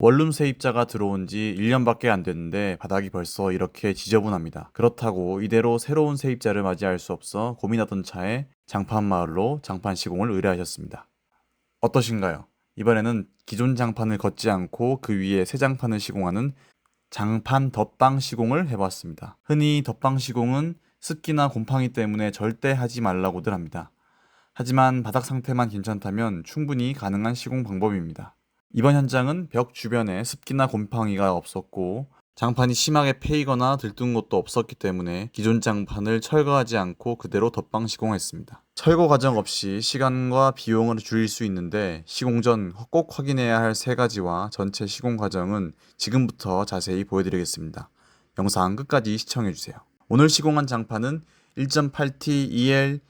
원룸 세입자가 들어온 지 1년밖에 안 됐는데 바닥이 벌써 이렇게 지저분합니다. 그렇다고 이대로 새로운 세입자를 맞이할 수 없어 고민하던 차에 장판마을로 장판 시공을 의뢰하셨습니다. 어떠신가요? 이번에는 기존 장판을 걷지 않고 그 위에 새 장판을 시공하는 장판 덧방 시공을 해봤습니다. 흔히 덧방 시공은 습기나 곰팡이 때문에 절대 하지 말라고들 합니다. 하지만 바닥 상태만 괜찮다면 충분히 가능한 시공 방법입니다. 이번 현장은 벽 주변에 습기나 곰팡이가 없었고 장판이 심하게 패이거나 들뜬 곳도 없었기 때문에 기존 장판을 철거하지 않고 그대로 덧방 시공했습니다. 철거 과정 없이 시간과 비용을 줄일 수 있는데 시공 전 꼭 확인해야 할 세 가지와 전체 시공 과정은 지금부터 자세히 보여드리겠습니다. 영상 끝까지 시청해주세요. 오늘 시공한 장판은 1.8T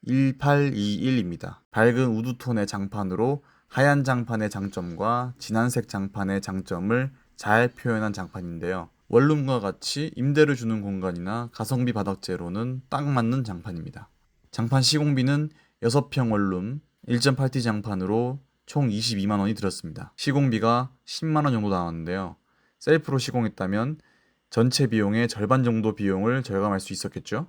EL1821입니다. 밝은 우드톤의 장판으로 하얀 장판의 장점과 진한색 장판의 장점을 잘 표현한 장판인데요. 원룸과 같이 임대를 주는 공간이나 가성비 바닥재로는 딱 맞는 장판입니다. 장판 시공비는 6평 원룸 1.8T 장판으로 총 22만 원이 들었습니다. 시공비가 10만 원 정도 나왔는데요. 셀프로 시공했다면 전체 비용의 절반 정도 비용을 절감할 수 있었겠죠?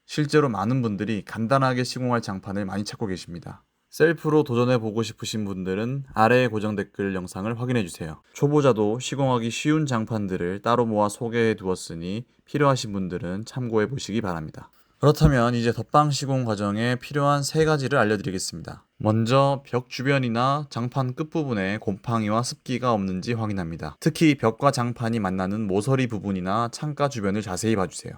실제로 많은 분들이 간단하게 시공할 장판을 많이 찾고 계십니다. 셀프로 도전해보고 싶으신 분들은 아래의 고정 댓글 영상을 확인해주세요. 초보자도 시공하기 쉬운 장판들을 따로 모아 소개해 두었으니 필요하신 분들은 참고해 보시기 바랍니다. 그렇다면 이제 덧방 시공 과정에 필요한 세 가지를 알려드리겠습니다. 먼저 벽 주변이나 장판 끝부분에 곰팡이와 습기가 없는지 확인합니다. 특히 벽과 장판이 만나는 모서리 부분이나 창가 주변을 자세히 봐주세요.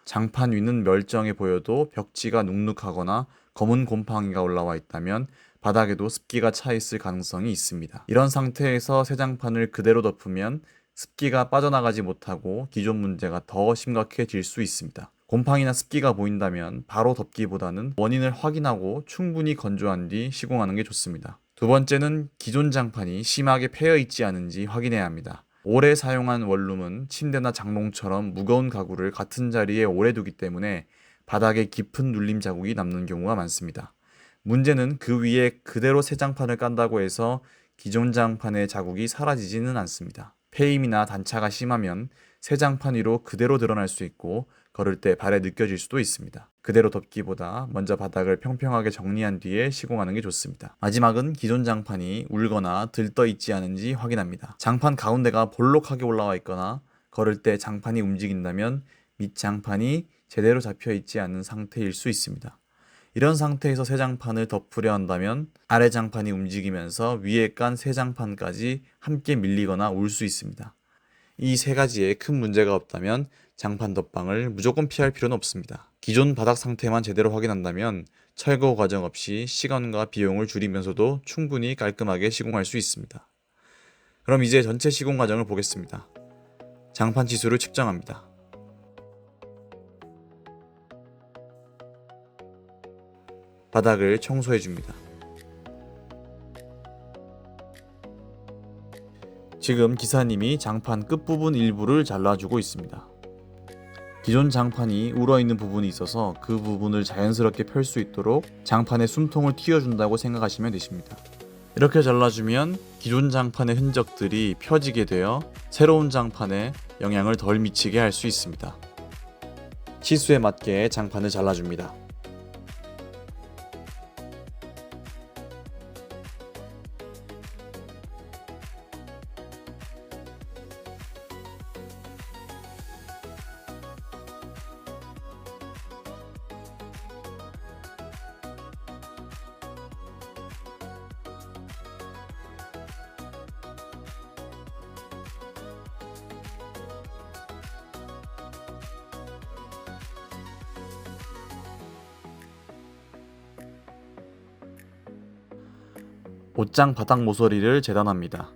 장판 위는 멀쩡해 보여도 벽지가 눅눅하거나 검은 곰팡이가 올라와 있다면 바닥에도 습기가 차 있을 가능성이 있습니다. 이런 상태에서 새 장판을 그대로 덮으면 습기가 빠져나가지 못하고 기존 문제가 더 심각해질 수 있습니다. 곰팡이나 습기가 보인다면 바로 덮기보다는 원인을 확인하고 충분히 건조한 뒤 시공하는 게 좋습니다. 두 번째는 기존 장판이 심하게 패여 있지 않은지 확인해야 합니다. 오래 사용한 원룸은 침대나 장롱처럼 무거운 가구를 같은 자리에 오래 두기 때문에 바닥에 깊은 눌림 자국이 남는 경우가 많습니다. 문제는 그 위에 그대로 새 장판을 깐다고 해서 기존 장판의 자국이 사라지지는 않습니다. 패임이나 단차가 심하면 새 장판 위로 그대로 드러날 수 있고 걸을 때 발에 느껴질 수도 있습니다. 그대로 덮기보다 먼저 바닥을 평평하게 정리한 뒤에 시공하는 게 좋습니다. 마지막은 기존 장판이 울거나 들떠 있지 않은지 확인합니다. 장판 가운데가 볼록하게 올라와 있거나 걸을 때 장판이 움직인다면 밑 장판이 제대로 잡혀 있지 않은 상태일 수 있습니다. 이런 상태에서 새 장판을 덮으려 한다면 아래 장판이 움직이면서 위에 깐 새 장판까지 함께 밀리거나 울 수 있습니다. 이 세 가지에 큰 문제가 없다면 장판 덧방을 무조건 피할 필요는 없습니다. 기존 바닥 상태만 제대로 확인한다면 철거 과정 없이 시간과 비용을 줄이면서도 충분히 깔끔하게 시공할 수 있습니다. 그럼 이제 전체 시공 과정을 보겠습니다. 장판 치수를 측정합니다. 바닥을 청소해 줍니다. 지금 기사님이 장판 끝부분 일부를 잘라주고 있습니다. 기존 장판이 울어있는 부분이 있어서 그 부분을 자연스럽게 펼 수 있도록 장판에 숨통을 틔워준다고 생각하시면 되십니다. 이렇게 잘라주면 기존 장판의 흔적들이 펴지게 되어 새로운 장판에 영향을 덜 미치게 할 수 있습니다. 치수에 맞게 장판을 잘라줍니다. 옷장 바닥 모서리를 재단합니다.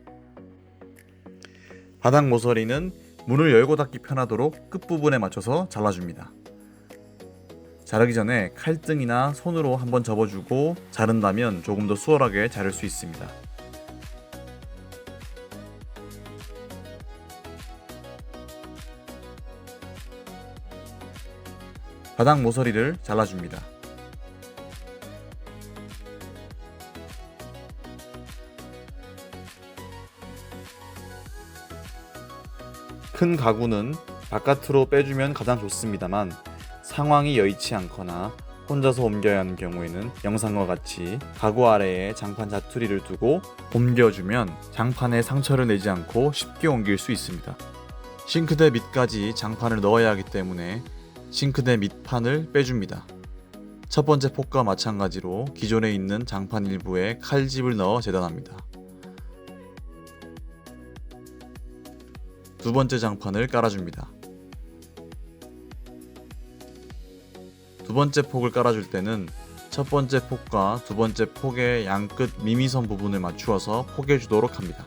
바닥 모서리는 문을 열고 닫기 편하도록 끝부분에 맞춰서 잘라줍니다. 자르기 전에 칼등이나 손으로 한번 접어주고 자른다면 조금 더 수월하게 자를 수 있습니다. 바닥 모서리를 잘라줍니다. 큰 가구는 바깥으로 빼주면 가장 좋습니다만 상황이 여의치 않거나 혼자서 옮겨야 하는 경우에는 영상과 같이 가구 아래에 장판 자투리를 두고 옮겨주면 장판에 상처를 내지 않고 쉽게 옮길 수 있습니다. 싱크대 밑까지 장판을 넣어야 하기 때문에 싱크대 밑판을 빼줍니다. 첫 번째 폭과 마찬가지로 기존에 있는 장판 일부에 칼집을 넣어 재단합니다. 두 번째 장판을 깔아줍니다. 두 번째 폭을 깔아줄 때는 첫 번째 폭과 두 번째 폭의 양끝 미미선 부분을 맞추어서 포개주도록 합니다.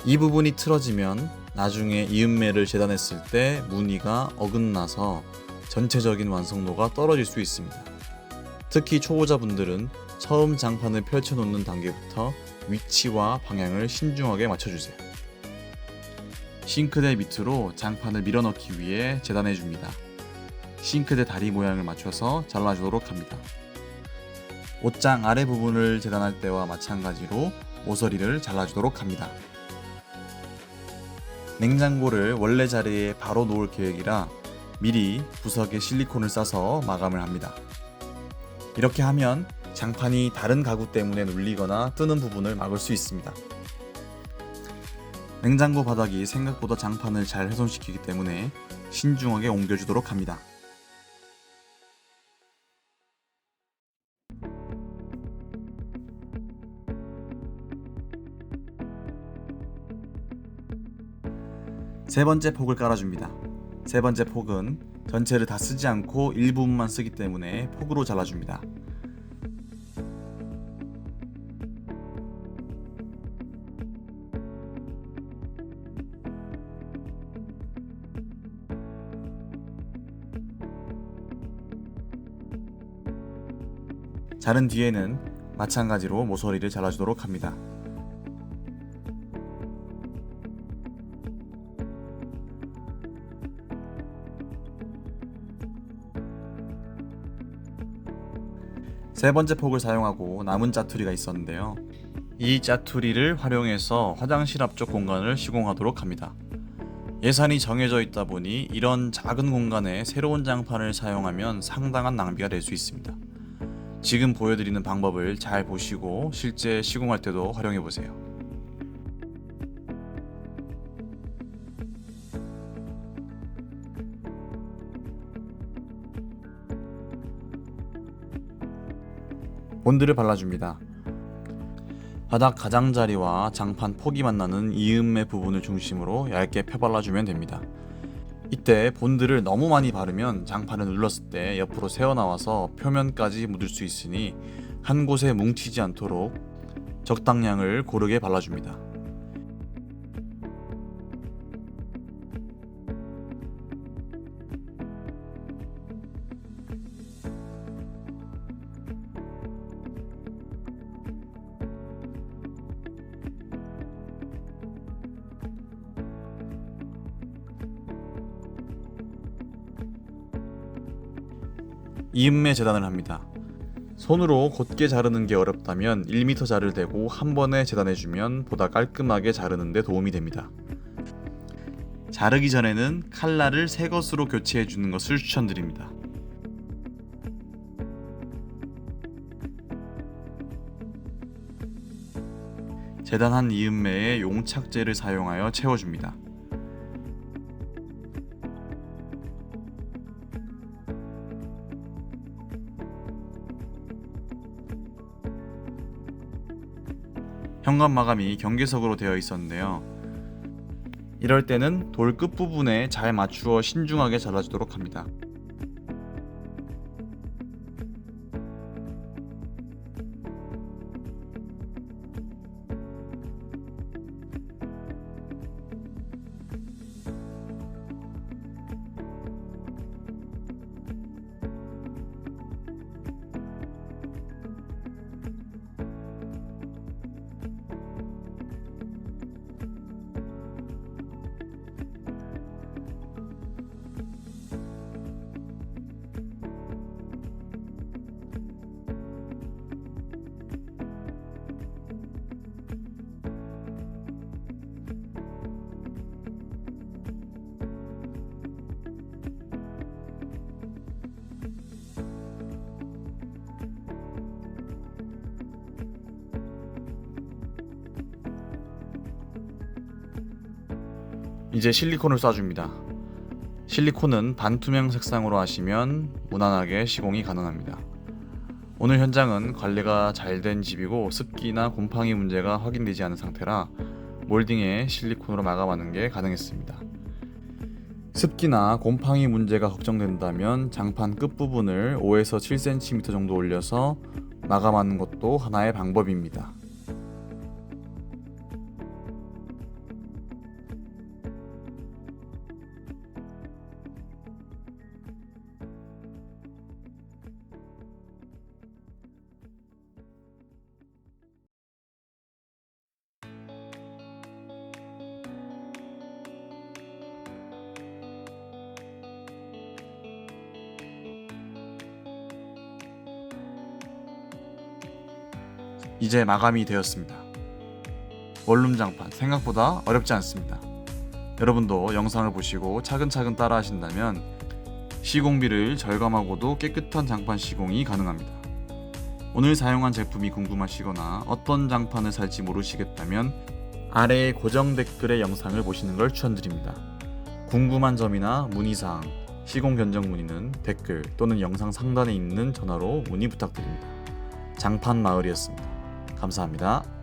이 부분이 틀어지면 나중에 이음매를 재단했을 때 무늬가 어긋나서 전체적인 완성도가 떨어질 수 있습니다. 특히 초보자분들은 처음 장판을 펼쳐놓는 단계부터 위치와 방향을 신중하게 맞춰주세요. 싱크대 밑으로 장판을 밀어넣기 위해 재단해줍니다. 싱크대 다리 모양을 맞춰서 잘라주도록 합니다. 옷장 아래 부분을 재단할 때와 마찬가지로 모서리를 잘라주도록 합니다. 냉장고를 원래 자리에 바로 놓을 계획이라 미리 구석에 실리콘을 싸서 마감을 합니다. 이렇게 하면 장판이 다른 가구 때문에 눌리거나 뜨는 부분을 막을 수 있습니다. 냉장고 바닥이 생각보다 장판을 잘 훼손시키기 때문에 신중하게 옮겨주도록 합니다. 세 번째 폭을 깔아줍니다. 세 번째 폭은 전체를 다 쓰지 않고 일부분만 쓰기 때문에 폭으로 잘라줍니다. 자른 뒤에는 마찬가지로 모서리를 잘라주도록 합니다. 세 번째 폭을 사용하고 남은 짜투리가 있었는데요. 이 짜투리를 활용해서 화장실 앞쪽 공간을 시공하도록 합니다. 예산이 정해져 있다 보니 이런 작은 공간에 새로운 장판을 사용하면 상당한 낭비가 될 수 있습니다. 지금 보여드리는 방법을 잘 보시고 실제 시공할 때도 활용해보세요. 본드를 발라줍니다. 바닥 가장자리와 장판 폭이 만나는 이음매 부분을 중심으로 얇게 펴발라주면 됩니다. 이때 본드를 너무 많이 바르면 장판을 눌렀을 때 옆으로 새어나와서 표면까지 묻을 수 있으니 한 곳에 뭉치지 않도록 적당량을 고르게 발라줍니다. 이음매 재단을 합니다. 손으로 곧게 자르는 게 어렵다면 1m 자를 대고 한 번에 재단해주면 보다 깔끔하게 자르는 데 도움이 됩니다. 자르기 전에는 칼날을 새 것으로 교체해주는 것을 추천드립니다. 재단한 이음매에 용착제를 사용하여 채워줍니다. 현관 마감이 경계석으로 되어 있었는데요. 이럴 때는 돌 끝부분에 잘 맞추어 신중하게 잘라주도록 합니다. 이제 실리콘을 쏴줍니다. 실리콘은 반투명 색상으로 하시면 무난하게 시공이 가능합니다. 오늘 현장은 관리가 잘 된 집이고 습기나 곰팡이 문제가 확인되지 않은 상태라 몰딩에 실리콘으로 마감하는 게 가능했습니다. 습기나 곰팡이 문제가 걱정된다면 장판 끝부분을 5에서 7cm 정도 올려서 마감하는 것도 하나의 방법입니다. 이제 마감이 되었습니다. 원룸 장판 생각보다 어렵지 않습니다. 여러분도 영상을 보시고 차근차근 따라 하신다면 시공비를 절감하고도 깨끗한 장판 시공이 가능합니다. 오늘 사용한 제품이 궁금하시거나 어떤 장판을 살지 모르시겠다면 아래의 고정 댓글의 영상을 보시는 걸 추천드립니다. 궁금한 점이나 문의사항, 시공 견적 문의는 댓글 또는 영상 상단에 있는 전화로 문의 부탁드립니다. 장판마을이었습니다. 감사합니다.